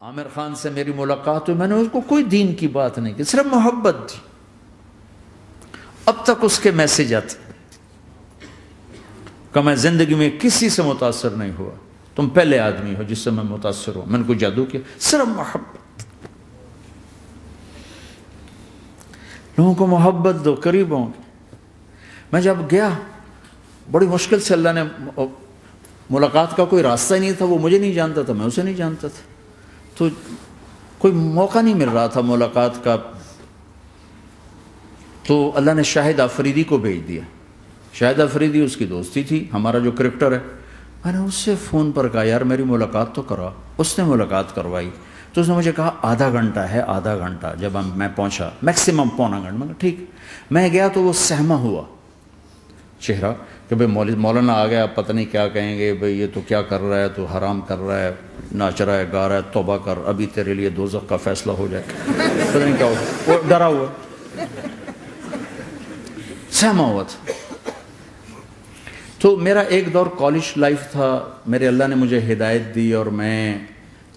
عامر خان سے میری ملاقات ہوئی، میں نے اس کو کوئی دین کی بات نہیں کی، صرف محبت تھی۔ اب تک اس کے میسج آتے کہ میں زندگی میں کسی سے متاثر نہیں ہوا، تم پہلے آدمی ہو جس سے میں متاثر ہوں، میں نے کوئی جادو کیا، صرف محبت۔ لوگوں کو محبت دو، قریب ہوں۔ میں جب گیا بڑی مشکل سے، اللہ نے ملاقات کا کوئی راستہ ہی نہیں تھا، وہ مجھے نہیں جانتا تھا، میں اسے نہیں جانتا تھا، تو کوئی موقع نہیں مل رہا تھا ملاقات کا۔ تو اللہ نے شاہد آفریدی کو بھیج دیا۔ شاہد آفریدی اس کی دوستی تھی، ہمارا جو کرکٹر ہے۔ میں نے اس سے فون پر کہا یار میری ملاقات تو کرا، اس نے ملاقات کروائی۔ تو اس نے مجھے کہا آدھا گھنٹہ ہے، آدھا گھنٹہ۔ جب میں پہنچا میکسیمم پونا گھنٹہ، میں کہا ٹھیک۔ میں گیا تو وہ سہما ہوا چہرہ کہ بھئی مولانا آ گیا، پتہ نہیں کیا کہیں گے، بھئی یہ تو کیا کر رہا ہے، تو حرام کر رہا ہے، ناچ رہا ہے، گا رہا ہے، توبہ کر، ابھی تیرے لیے دوزخ کا فیصلہ ہو جائے، پتہ نہیں کیا ہو، وہ ڈرا ہوا سہما ہوا تھا۔ تو میرا ایک دور کالج لائف تھا، میرے اللہ نے مجھے ہدایت دی، اور میں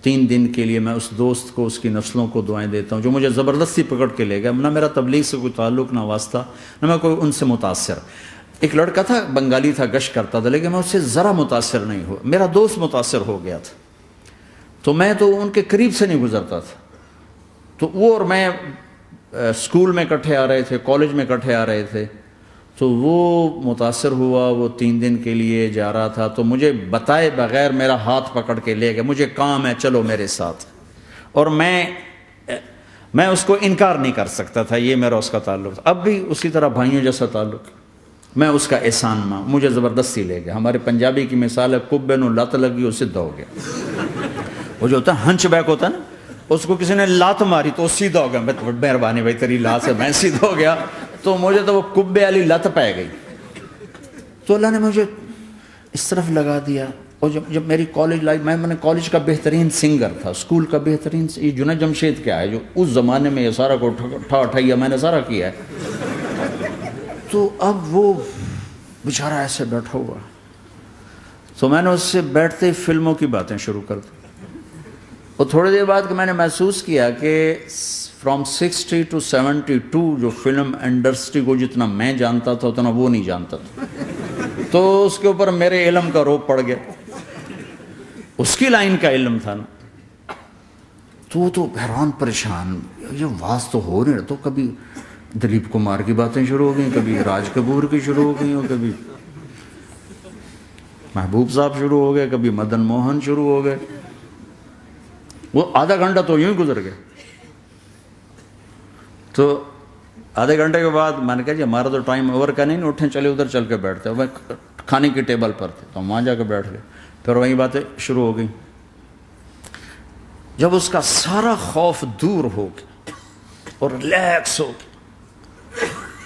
3 دن کے لیے میں اس دوست کو، اس کی نسلوں کو دعائیں دیتا ہوں جو مجھے زبردستی پکڑ کے لے گیا۔ نہ میرا تبلیغ سے کوئی تعلق، نہ واسطہ، نہ میں کوئی ان سے متاثر۔ ایک لڑکا تھا، بنگالی تھا، گشت کرتا تھا، لیکن میں اس سے ذرا متاثر نہیں ہوا۔ میرا دوست متاثر ہو گیا تھا، تو میں تو ان کے قریب سے نہیں گزرتا تھا۔ تو وہ اور میں اسکول میں اکٹھے آ رہے تھے، کالج میں اکٹھے آ رہے تھے، تو وہ متاثر ہوا، وہ 3 دن کے لیے جا رہا تھا، تو مجھے بتائے بغیر میرا ہاتھ پکڑ کے لے گیا، مجھے کام ہے چلو میرے ساتھ۔ اور میں اس کو انکار نہیں کر سکتا تھا، یہ میرا اس کا تعلق تھا۔ اب بھی اسی طرح بھائیوں جیسا تعلق، میں اس کا احسان ماں، مجھے زبردستی لے گیا۔ ہمارے پنجابی کی مثال ہے، کبے نو لت لگی وہ سیدھا ہو گیا۔ وہ جو ہوتا ہے ہنچ بیک ہوتا ہے نا، اس کو کسی نے لات ماری تو وہ سیدھا ہو گیا۔ مہربانی بھائی تیری لات سے میں سیدھا ہو گیا، تو مجھے تو وہ کبے والی لت پہ گئی۔ تو اللہ نے مجھے اس طرف لگا دیا۔ اور جب میری کالج لائف، میں نے کالج کا بہترین سنگر تھا، اسکول کا بہترین، یہ جنید جمشید کیا ہے جو اس زمانے میں یہ سارا کو ٹھا میں نے سارا کیا ہے۔ تو اب وہ بیچارہ ایسے بیٹھا ہوا، تو میں نے اس سے بیٹھتے فلموں کی باتیں شروع کر دی۔ اور تھوڑی دیر بعد کہ میں نے محسوس کیا کہ فرام 60 to 72 جو فلم انڈسٹری کو جتنا میں جانتا تھا اتنا وہ نہیں جانتا تھا۔ تو اس کے اوپر میرے علم کا روپ پڑ گیا، اس کی لائن کا علم تھا نا۔ تو وہ تو حیران پریشان، یہ واز تو ہو نہیں رہا۔ تو کبھی دلیپ کمار کی باتیں شروع ہو گئیں، کبھی راج کپور کی شروع ہو گئیں، اور کبھی محبوب صاحب شروع ہو گئے، کبھی مدن موہن شروع ہو گئے۔ وہ آدھا گھنٹہ تو یوں ہی گزر گیا۔ تو آدھے گھنٹے کے بعد میں نے کہا جی ہمارا تو ٹائم اوور کا نہیں، اٹھیں چلے ادھر چل کے بیٹھتے۔ وہ کھانے کی ٹیبل پر تھے تو ہم وہاں جا کے بیٹھ گئے، پھر وہیں باتیں شروع ہو گئیں۔ جب اس کا سارا خوف دور ہو گیا اور ریلیکس ہو گیا،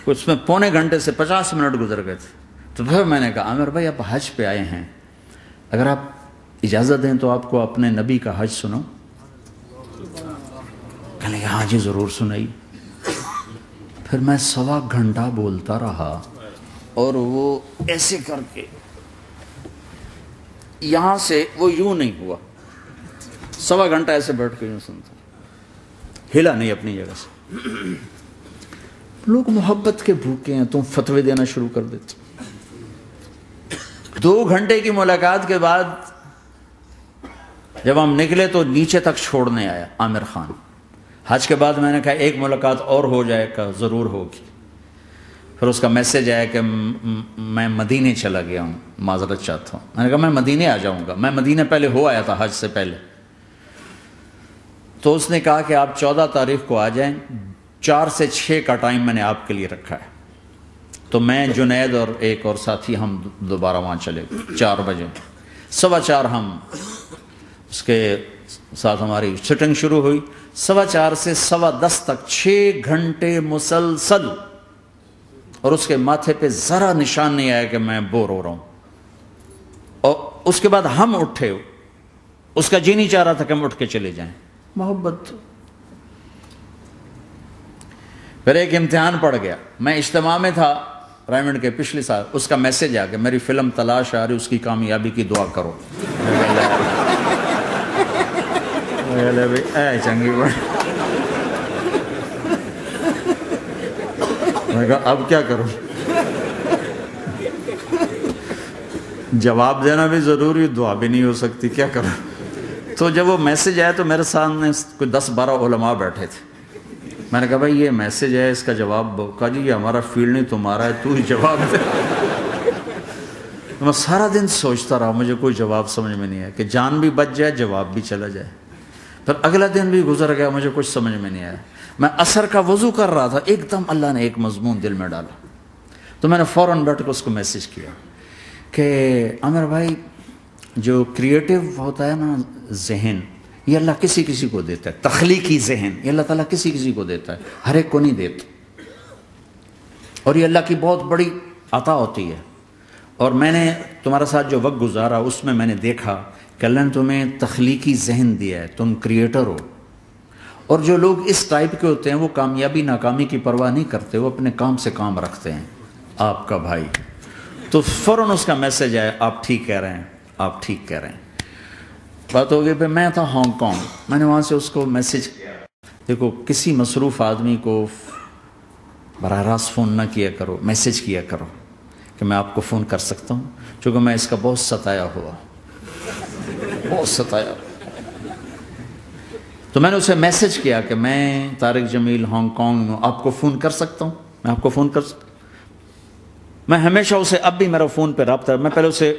اس میں پونے گھنٹے سے 50 منٹ گزر گئے تھے، تو پھر میں نے کہا عامر بھائی آپ حج پہ آئے ہیں، اگر آپ اجازت دیں تو آپ کو اپنے نبی کا حج سنو۔ کہنے لگے ہاں جی ضرور سنائی۔ پھر میں 1.25 گھنٹہ بولتا رہا، اور وہ ایسے کر کے یہاں سے وہ یوں نہیں ہوا، 1.25 گھنٹہ ایسے بیٹھ کے یوں سنتا، ہلا نہیں اپنی جگہ سے۔ لوگ محبت کے بھوکے ہیں، تم فتوے دینا شروع کر دیتے۔ 2 گھنٹے کی ملاقات کے بعد جب ہم نکلے تو نیچے تک چھوڑنے آیا عامر خان۔ حج کے بعد میں نے کہا ایک ملاقات اور ہو جائے گا، ضرور ہوگی۔ پھر اس کا میسج آیا کہ میں مدینے چلا گیا ہوں، معذرت چاہتا ہوں۔ میں نے کہا میں مدینے آ جاؤں گا، میں مدینے پہلے ہو آیا تھا حج سے پہلے۔ تو اس نے کہا کہ آپ 14 تاریخ کو آ جائیں، 4 سے 6 کا ٹائم میں نے آپ کے لیے رکھا ہے۔ تو میں جنید اور ایک اور ساتھی ہم دوبارہ وہاں چلے گئے 4 بجے، 4:15 ہم اس کے ساتھ ہماری سٹنگ شروع ہوئی، 4:15 سے 10:15 تک 6 گھنٹے مسلسل، اور اس کے ماتھے پہ ذرا نشان نہیں آیا کہ میں بور ہو رہا ہوں۔ اور اس کے بعد ہم اٹھے، اس کا جی نہیں چاہ رہا تھا کہ ہم اٹھ کے چلے جائیں، محبت۔ پھر ایک امتحان پڑ گیا، میں اجتماع میں تھا رائمنڈ کے پچھلے سال، اس کا میسج آ گیا میری فلم تلاش آ رہی، اس کی کامیابی کی دعا کرو۔ لے بھائی اے چنگی بڑی. میں کہا اب کیا کروں؟ جواب دینا بھی ضروری، دعا بھی نہیں ہو سکتی، کیا کروں؟ تو جب وہ میسج آیا تو میرے سامنے کوئی 10-12 علماء بیٹھے تھے. میں نے کہا بھائی یہ میسج ہے، اس کا جواب دو. کہا جی یہ ہمارا فیلڈ نہیں تمہارا ہے، تو ہی جواب دے. میں سارا دن سوچتا رہا، مجھے کوئی جواب سمجھ میں نہیں آیا کہ جان بھی بچ جائے، جواب بھی چلا جائے. پھر اگلا دن بھی گزر گیا، مجھے کچھ سمجھ میں نہیں آیا. میں عصر کا وضو کر رہا تھا، ایک دم اللہ نے ایک مضمون دل میں ڈالا. تو میں نے فوراً بیٹھ کے اس کو میسج کیا کہ عامر بھائی جو کریٹو ہوتا ہے نا ذہن، یہ اللہ کسی کسی کو دیتا ہے. تخلیقی ذہن یہ اللہ تعالیٰ کسی کسی کو دیتا ہے، ہر ایک کو نہیں دیتا. اور یہ اللہ کی بہت بڑی عطا ہوتی ہے. اور میں نے تمہارے ساتھ جو وقت گزارا اس میں نے دیکھا کہ اللہ نے تمہیں تخلیقی ذہن دیا ہے، تم کریٹر ہو. اور جو لوگ اس ٹائپ کے ہوتے ہیں وہ کامیابی ناکامی کی پرواہ نہیں کرتے، وہ اپنے کام سے کام رکھتے ہیں. آپ کا بھائی تو فوراً اس کا میسج آیا، آپ ٹھیک کہہ رہے ہیں، آپ ٹھیک کہہ رہے ہیں. بات ہو گئی. پھر میں تھا ہانگ کانگ، میں نے وہاں سے اس کو میسج کیا. دیکھو کسی مصروف آدمی کو براہ راست فون نہ کیا کرو، میسج کیا کرو کہ میں آپ کو فون کر سکتا ہوں، چونکہ میں اس کا بہت ستایا ہوا، بہت ستایا. تو میں نے اسے میسج کیا کہ میں طارق جمیل ہانگ کانگ میں آپ کو فون کر سکتا ہوں، میں آپ کو فون کر سکتا ہوں. میں ہمیشہ اسے، اب بھی میرا فون پہ رابطہ ہے، میں پہلے اسے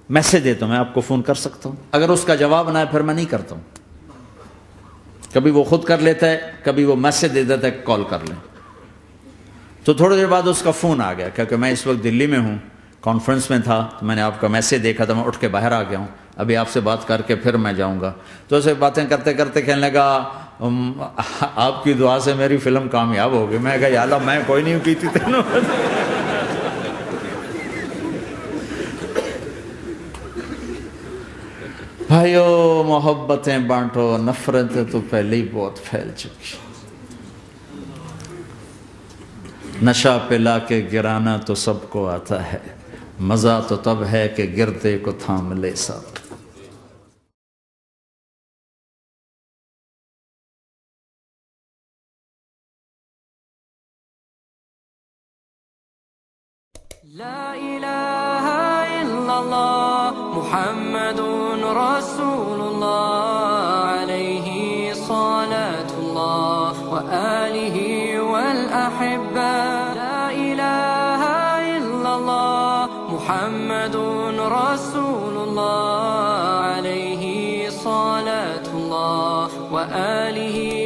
میسج دیتا ہوں میں آپ کو فون کر سکتا ہوں. اگر اس کا جواب نہ ہے پھر میں نہیں کرتا ہوں. کبھی وہ خود کر لیتا ہے، کبھی وہ میسج دے دیتا ہے کال کر لیں. تو تھوڑی دیر بعد اس کا فون آ گیا کیونکہ میں اس وقت دلی میں ہوں، کانفرنس میں تھا. تو میں نے آپ کا میسج دیکھا تھا، میں اٹھ کے باہر آ گیا ہوں، ابھی آپ سے بات کر کے پھر میں جاؤں گا. تو اسے باتیں کرتے کرتے کہنے لگا آپ کی دعا سے میری فلم کامیاب ہو گئی. میں کہا یا اللہ میں کوئی نہیں کی تھی تینوں. بھائیو محبتیں بانٹو، نفرتیں تو پہلے ہی بہت پھیل چکی. نشہ پلا کے گرانا تو سب کو آتا ہے، مزہ تو تب ہے کہ گردے کو تھام لے ساتھ. لا إله إلا الله محمد رسول الله عليه صلاة الله وآله والأحبة. لا إله إلا الله محمد رسول الله عليه صلاة الله وآله